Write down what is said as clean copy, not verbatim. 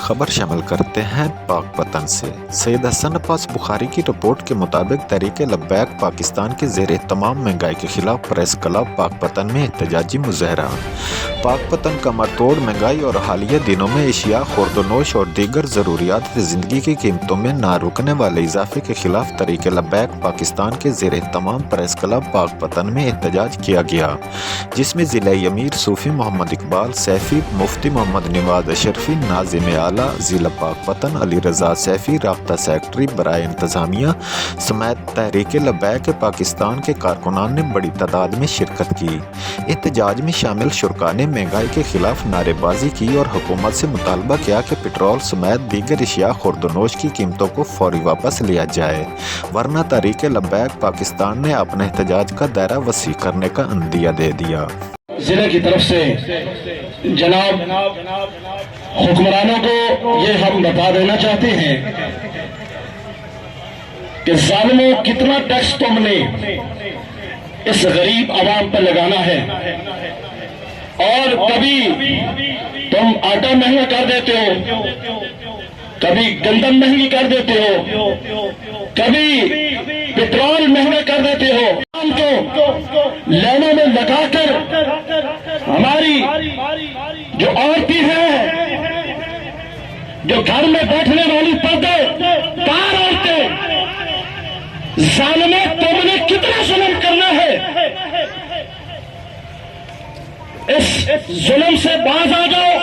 خبر شامل کرتے ہیں پاک پتن سے۔ سید حسن عباس بخاری کی رپورٹ کے مطابق تحریک لبیک پاکستان کے زیر اہتمام مہنگائی کے خلاف پریس کلب پاک پتن میں احتجاجی مظاہرہ۔ پاک پتن کمر توڑ مہنگائی اور حالیہ دنوں میں اشیاء خورد و نوش اور دیگر ضروریات زندگی کی قیمتوں میں نہ رکنے والے اضافے کے خلاف تحریک لبیک پاکستان کے زیر اہتمام پریس کلب پاک پتن میں احتجاج کیا گیا، جس میں ضلع امیر صوفی محمد اقبال سیفی، مفتی محمد نواز اشرفی، ناظم اعلیٰ ضلع پاک پتن علی رضا سیفی، رابطہ سیکرٹری برائے انتظامیہ سمیت تحریک لبیک پاکستان کے کارکنان نے بڑی تعداد میں شرکت کی۔ احتجاج میں شامل شرکاء نے مہنگائی کے خلاف نعرے بازی کی اور حکومت سے مطالبہ کیا کہ پٹرول سمیت دیگر اشیاء خورد و نوش کی قیمتوں کو فوری واپس لیا جائے، ورنہ تحریک لبیک پاکستان نے اپنے احتجاج کا دائرہ وسیع کرنے کا عندیہ دے دیا۔ ضلع کی طرف سے جناب حکمرانوں کو یہ ہم بتا دینا چاہتے ہیں کہ ظالموں کتنا ٹیکس تم نے اس غریب عوام پر لگانا ہے، اور کبھی تم آٹا مہنگا کر دیتے ہو، کبھی گندم مہنگی کر دیتے ہو، کبھی پٹرول مہنگا کر دیتے ہو۔ کو لینوں میں لگا کر ہماری جو عورتیں ہیں، جو گھر میں بیٹھنے والی پردے دار عورتیں، ظالمیں تم نے کتنا ظلم کرنا ہے؟ اس ظلم سے باز آ جاؤ۔